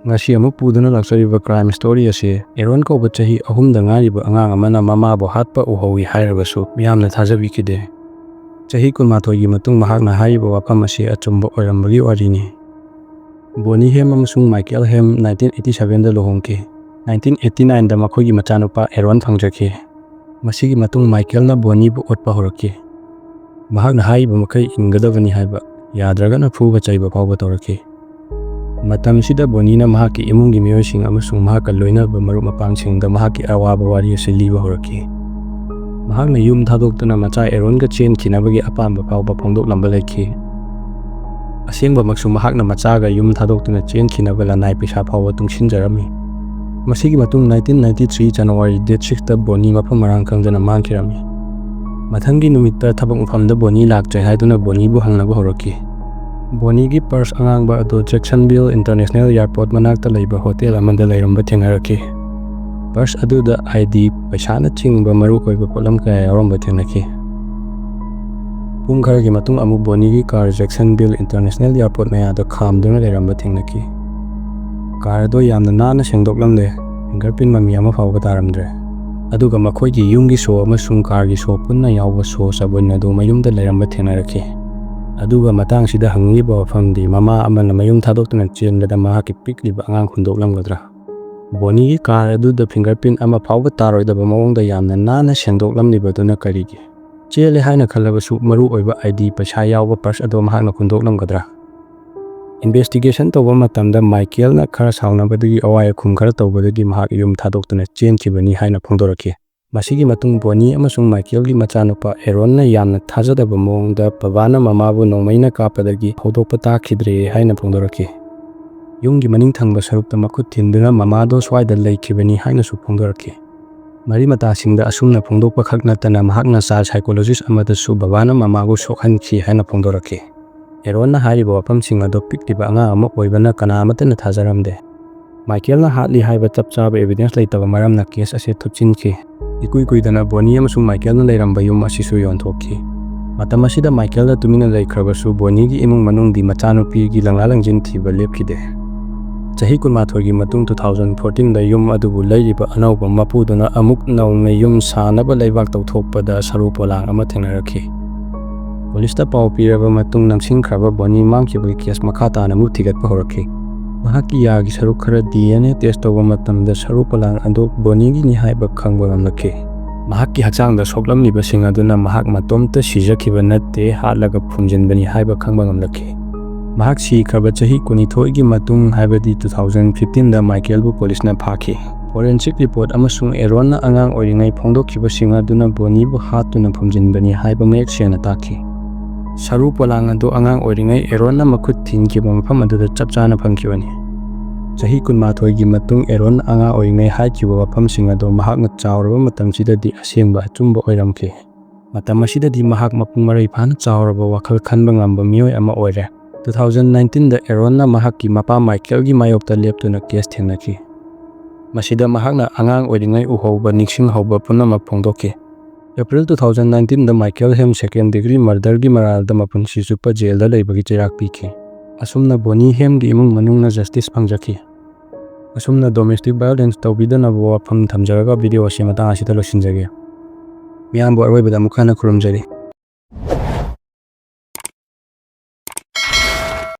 Ngasi amuk puduna laksariba crime story ase Aron ko chahi ahumda ngairiba angang amana mamabu hatpa uhoui hairabasu miyamna thajabikide. Chahi kunmathoigi matung mahakna haiba wafam ase achumba oirambagi warini. Bonnie Haim amasung Michael Haim 1987 da luhongki. 1989 da makhoigi machanupa Aron phangjaki. Masigi matung Michael na Bonnie bu otpa horaki. Mahakna haiba makai ingadavani haiba yadragana phuba chaiba phawba toraki. Matam sida Bonnie na mahaki imungi miyoising amasung mahaka loinaba marup mapangsingda mahaki awaba wari ase liba horaki. Mahakna yum thadoktuna macha Aron ga chenkhinabagi apamba phawba phongdoklamba laiki. Asengba maksu mahakna machaga yum thadoktuna chenkhinaba lanai pisa phawba tungsinjarami. Masigi matung 1993 January date 6 da Bonnie mafam marang khangdana mangkhirami. Mathangi numitta thabak mafamda Bonnie lakjai haiduna Bonnie bu hangnaba horaki. Bonnie gi purse angangba ado Jacksonville International Airport manakta leiba hotel amanda leiramba thengaraki. Purse aduda ID paisana chingba maru koiba polam kaya yauramba thengnaki. Pung kharagi matung amu Bonnie gi car Jacksonville International Airport mayada khamduna leiramba thengnaki. Car do yamna nana sengdoklamle fingerprint mami ama phawba taramdre. Aduga makhoigi yumgi show amasung car gi show punna yawba show sabunna do mayumda leiramba thengnaraki. Aduga matang sida hangiba wafamdi mama amana mayum thadoktuna chenlada mahaki pikliba angang khundoklamgadra. Bonnie gi car aduda fingerprint ama phawba taroidaba mawongda yamna nana sengdoklamlibaduna karigi. Chele haina khalabasu maru oiba ID paisa yawba purse ado mahakna khundoklamgadra. Investigation tawba matamda Michael na khara saunabadagi awaya khum khara tawbadagi mahak yum thadoktuna chenkhibani haina phongdoraki. Masigi matung Bonnie amasung Michael gi machanupa Aron na yamna thajadaba mawongda pabana mamabu nongmaina kapadagi hodokpa takhidre haina phongdoraki. Yumgi maning thangba sarupta makhut thinduna mamado swaida leikhibani haina su phongdoraki. Mari matasingda asumna phongdokpa khaknatana mahakna child psychologist amadasu babana mamagu sokhankhi haina phongdoraki. Aron na hairiba wafamsing ado pikliba anga ama oibana kana amatana thajaramde. Michael na hatli haiba chapchaba evidence leitaba maramna case ase thupchinki. Ikui kuidana Bonnie amasung Michael na leiramba yum asisu yonthoki. Matam asida Michael na tumina leikhrabasu Bonnie gi imung manungdi machanupi gi langlalangjin thiba lepkhide. Chahi kunmathoigi matung 2014 da yum adubu leiriba anauba mapuduna amuk nauna yum sanaba leibak tawthokpada saru polang ama thengnaraki. Polista pau piraba matung namsingkhraba Bonnie mangkhiba case makha tana mu thigatpa horaki. Mahaki yagi saru khara DNA test tawba matamda saru polang ado Bonnie gi ni haiba khangba ngamlaki. Mahaki hakchangda soklamliba sing aduna mahak matomta sijakhiba natte hatlaga phumjinbani haiba khangba ngamlaki. Mahak sikhraba chahi 12 gi matung haibadi 2015 da Michael bu police na phaki. Forensic report amasung Aron na angang oiringai phongdokhiba sing aduna Bonnie bu hatuna phumjinbani haiba mayek sena taki. Saru polang ado angang oiringai Aron na makhut thinkhiba mafam aduda chapchana phangkhibani. Chahi kunmathoigi matung Aron anga oiringai haikhiba wafamsing ado mahakna chawraba matamsidadi asengba achumba oiramki. Matam asidadi mahak mapung marai phana chawraba wakhal khanba ngamba miyoi ama oire. 2019 da Aron na mahakki mapa Michael gi mayokta leptuna case thengnaki. Masida mahakna angang oiringai UHOUBA ningsinghauba punamak phongdoki. April 2019 da Michael Haim second degree murder gi maralda mapunsi chupa jail da leibagi chirak piki. Asumna Bonnie Haim gi imung manungna justice phangjaki. Asumna domestic violence tawbidana wafam thamjaraga video ase matang asita losinjage. Miyambu arwaibada mukhana khurumjari.